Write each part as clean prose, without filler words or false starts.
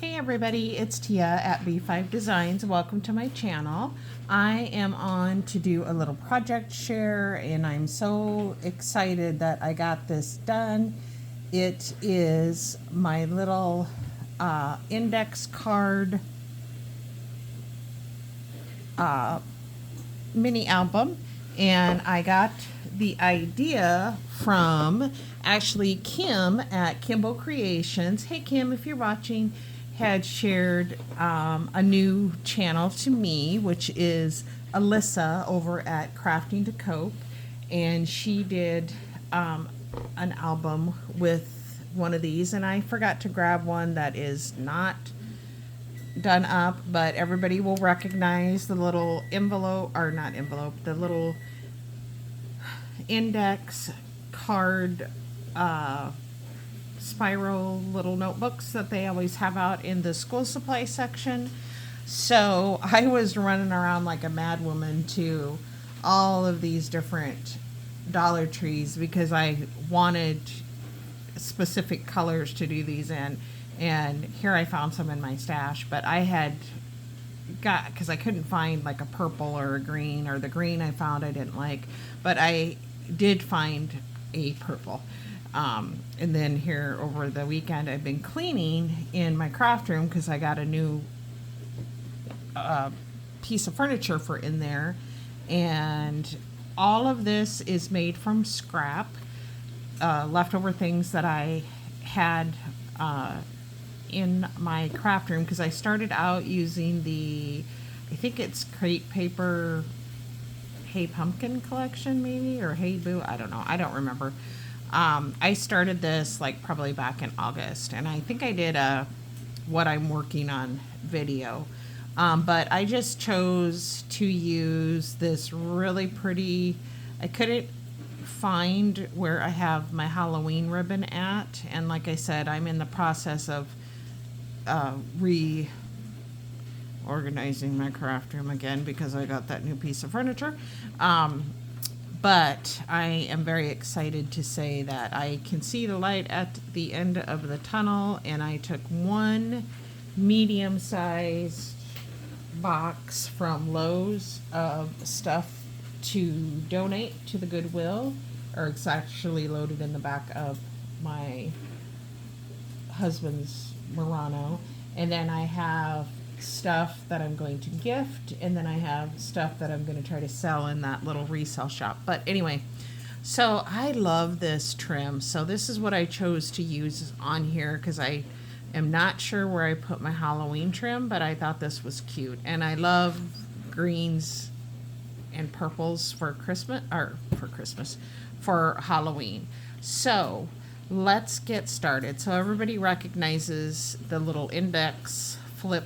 Hey everybody, it's Tia at B5 Designs. Welcome to my channel. I am on to do a little project share and I'm so excited that I got this done. It is my little index card mini album, and I got the idea from actually Kim at Kimbo Creations. Hey Kim, if you're watching, had shared a new channel to me, which is Alyssa over at Crafting to Cope, and she did an album with one of these, and I forgot to grab one that is not done up, but everybody will recognize the little envelope, or not envelope, the little index card spiral little notebooks that they always have out in the school supply section. So I was running around like a mad woman to all of these different Dollar Trees because I wanted specific colors to do these in. And here I found some in my stash, but I had got, because I couldn't find like a purple or a green, or the green I found I didn't like, but I did find a purple. And then here over the weekend, I've been cleaning in my craft room because I got a new piece of furniture for in there. And all of this is made from scrap, leftover things that I had in my craft room, because I started out using the, I think it's Crate Paper Hey Pumpkin collection, maybe, or Hey Boo, I don't know, I don't remember. I started this like probably back in August, and I think I did a what I'm working on video. But I just chose to use this really pretty, I couldn't find where I have my Halloween ribbon at, and like I said, I'm in the process of reorganizing my craft room again because I got that new piece of furniture. But I am very excited to say that I can see the light at the end of the tunnel, and I took one medium-sized box from Lowe's of stuff to donate to the Goodwill, or it's actually loaded in the back of my husband's Murano. And then I have stuff that I'm going to gift, and then I have stuff that I'm going to try to sell in that little resale shop. But anyway, so I love this trim. So this is what I chose to use on here because I am not sure where I put my Halloween trim, but I thought this was cute. And I love greens and purples for Christmas, for Halloween. So let's get started. So everybody recognizes the little index flip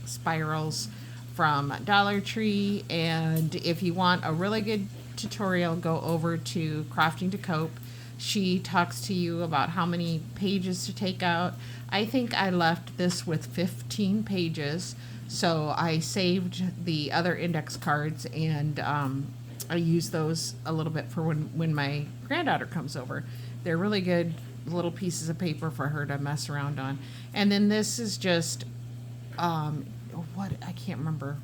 spirals from Dollar Tree, and if you want a really good tutorial, go over to Crafting to Cope. She talks to you about how many pages to take out. I think I left this with 15 pages, so I saved the other index cards, and I use those a little bit for when my granddaughter comes over. They're really good little pieces of paper for her to mess around on. And then this is just what, I can't remember.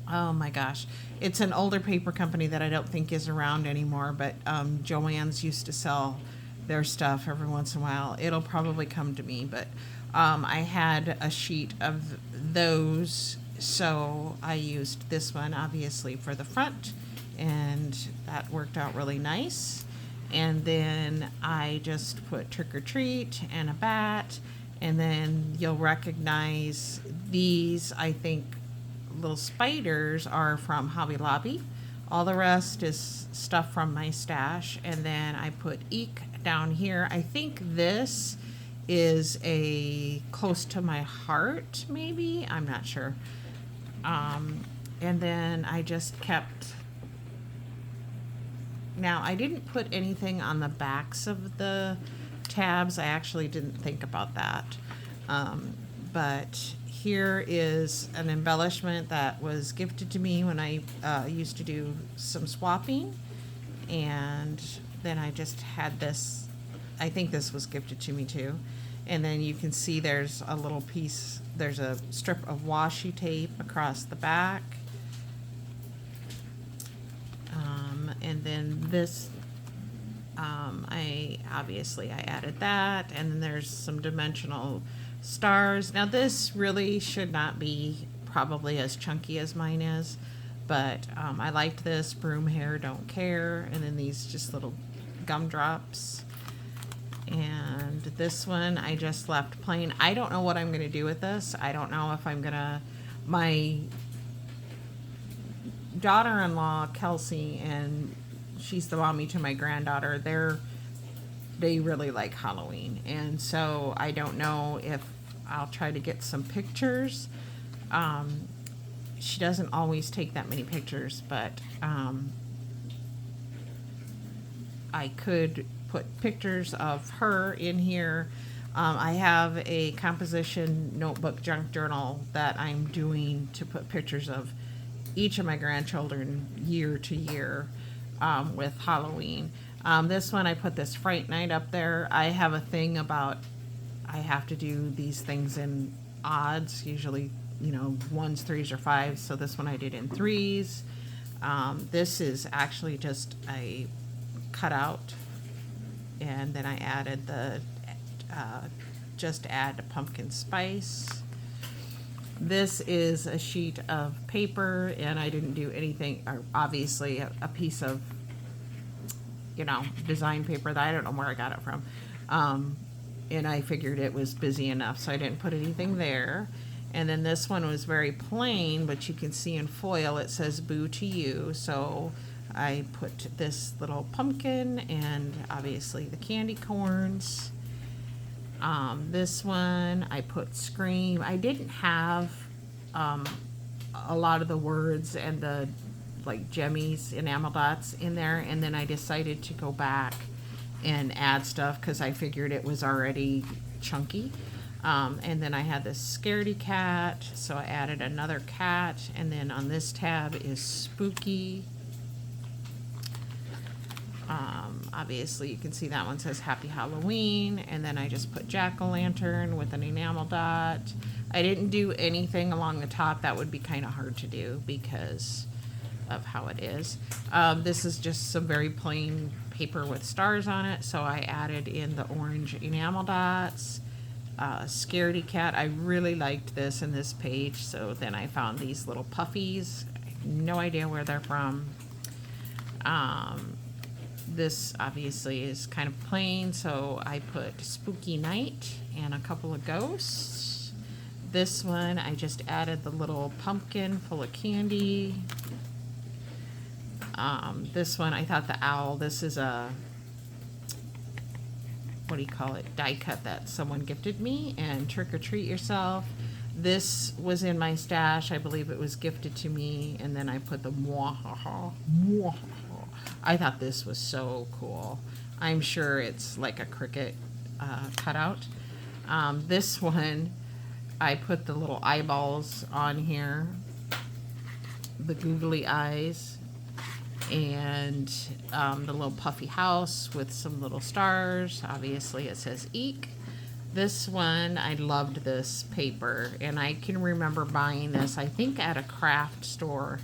Oh my gosh. It's an older paper company that I don't think is around anymore, but Joann's used to sell their stuff every once in a while. It'll probably come to me, but I had a sheet of those, so I used this one obviously for the front, and that worked out really nice. And then I just put trick or treat and a bat, and then you'll recognize these, I think, little spiders are from Hobby Lobby. All the rest is stuff from my stash. And then I put Eek down here. I think this is a close to my heart, maybe. I'm not sure. And then I just kept. Now, I didn't put anything on the backs of the tabs. I actually didn't think about that. But here is an embellishment that was gifted to me when I used to do some swapping. And then I just had this, I think this was gifted to me too. And then you can see there's a little piece, there's a strip of washi tape across the back. And then this, I added that, and then there's some dimensional stars. Now this really should not be probably as chunky as mine is, but I liked this. Broom hair, don't care. And then these just little gumdrops. And this one I just left plain. I don't know what I'm going to do with this. I don't know if I'm going to, my daughter-in-law, Kelsey, and she's the mommy to my granddaughter, they really like Halloween. And so I don't know if I'll try to get some pictures. She doesn't always take that many pictures, but I could put pictures of her in here. I have a composition notebook junk journal that I'm doing to put pictures of each of my grandchildren year to year with Halloween. This one, I put this Fright Night up there. I have a thing about, I have to do these things in odds, usually, you know, 1s, 3s, or 5s. So this one I did in 3s. This is actually just a cutout, and then I added the just add pumpkin spice. This is a sheet of paper, and I didn't do anything, or obviously a piece of, you know, design paper that I don't know where I got it from, and I figured it was busy enough, so I didn't put anything there. And then this one was very plain, but you can see in foil it says "Boo to You," so I put this little pumpkin and obviously the candy corns. This one I put Scream. I didn't have a lot of the words and the like jemmies, enamel dots in there, and then I decided to go back and add stuff because I figured it was already chunky. And then I had this Scaredy Cat, so I added another cat, and then on this tab is Spooky. Obviously you can see that one says Happy Halloween, and then I just put Jack-o'-lantern with an enamel dot. I didn't do anything along the top. That would be kind of hard to do because of how it is. This is just some very plain paper with stars on it, so I added in the orange enamel dots. Scaredy Cat, I really liked this in this page, so then I found these little puffies. I have no idea where they're from. This obviously is kind of plain, so I put Spooky Night and a couple of ghosts. This one, I just added the little pumpkin full of candy. This one, I thought the owl, this is a, what do you call it, die cut that someone gifted me, and Trick or Treat Yourself. This was in my stash. I believe it was gifted to me, and then I put the mwahaha. I thought this was so cool. I'm sure it's like a cricket cutout. This one, I put the little eyeballs on here, the googly eyes, and the little puffy house with some little stars. Obviously it says Eek. This one, I loved this paper, and I can remember buying this, I think at a craft store,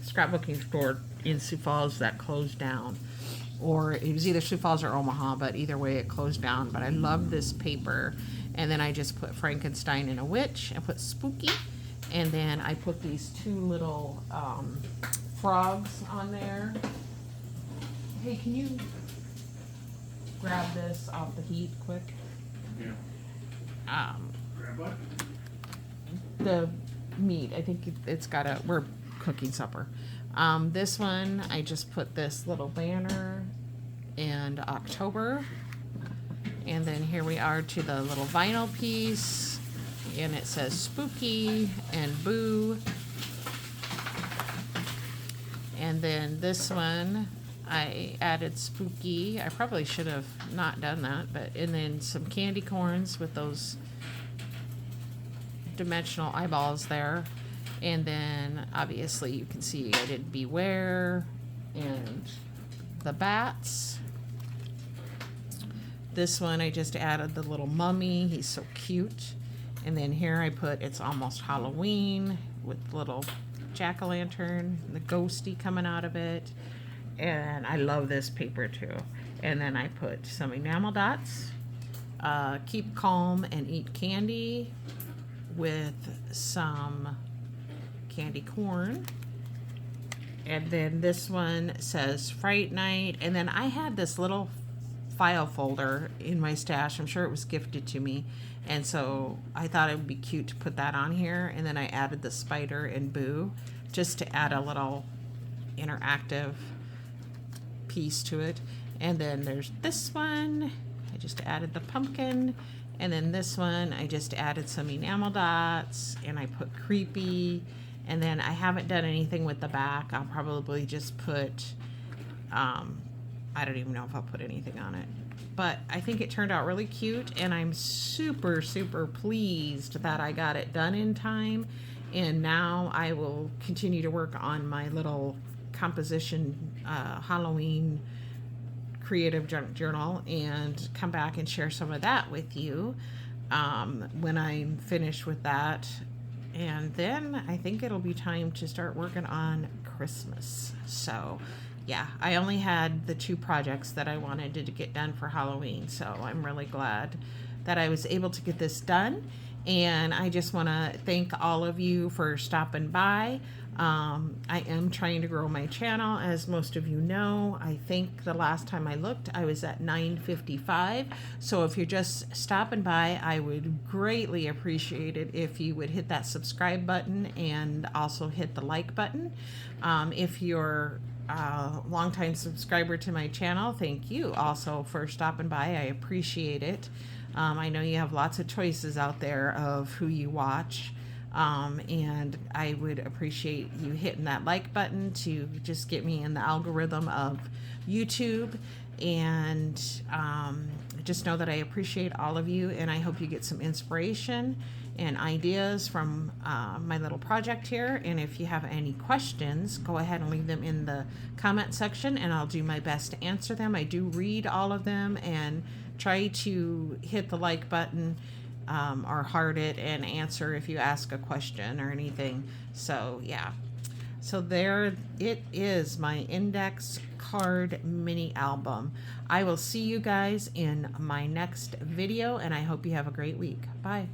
scrapbooking store in Sioux Falls that closed down. Or it was either Sioux Falls or Omaha, but either way it closed down. But I loved this paper. And then I just put Frankenstein and a witch and put Spooky. And then I put these two little frogs on there. Hey, can you grab this off the heat quick? Yeah. Grab what? The meat. I think it's got a, we're cooking supper. This one, I just put this little banner and October. And then here we are to the little vinyl piece. And it says Spooky and Boo. And then this one, I added Spooky. I probably should have not done that, but, and then some candy corns with those dimensional eyeballs there. And then obviously you can see I did Beware and the bats. This one, I just added the little mummy. He's so cute. And then here I put It's Almost Halloween with little jack-o'-lantern, the ghosty coming out of it. And I love this paper too. And then I put some enamel dots. Keep calm and eat candy with some candy corn. And then this one says Fright Night. And then I had this little file folder in my stash. I'm sure it was gifted to me. And so I thought it would be cute to put that on here. And then I added the spider and Boo just to add a little interactive piece to it. And then there's this one. I just added the pumpkin. And then this one, I just added some enamel dots and I put creepy. And then I haven't done anything with the back. I'll probably just put, I don't even know if I'll put anything on it. But I think it turned out really cute, and I'm super, super pleased that I got it done in time. And now I will continue to work on my little composition Halloween creative journal and come back and share some of that with you when I'm finished with that. And then I think it'll be time to start working on Christmas. So yeah, I only had the 2 projects that I wanted to get done for Halloween. So I'm really glad that I was able to get this done. And I just want to thank all of you for stopping by. I am trying to grow my channel, as most of you know. I think the last time I looked, I was at 955. So if you're just stopping by, I would greatly appreciate it if you would hit that subscribe button and also hit the like button. If you're a longtime subscriber to my channel, thank you also for stopping by. I appreciate it. I know you have lots of choices out there of who you watch. And I would appreciate you hitting that like button to just get me in the algorithm of YouTube. And just know that I appreciate all of you, and I hope you get some inspiration and ideas from my little project here. And if you have any questions, go ahead and leave them in the comment section, and I'll do my best to answer them. I do read all of them and try to hit the like button or heart it and answer if you ask a question or anything. So yeah, so there it is, my index card mini album. I will see you guys in my next video, and I hope you have a great week. Bye.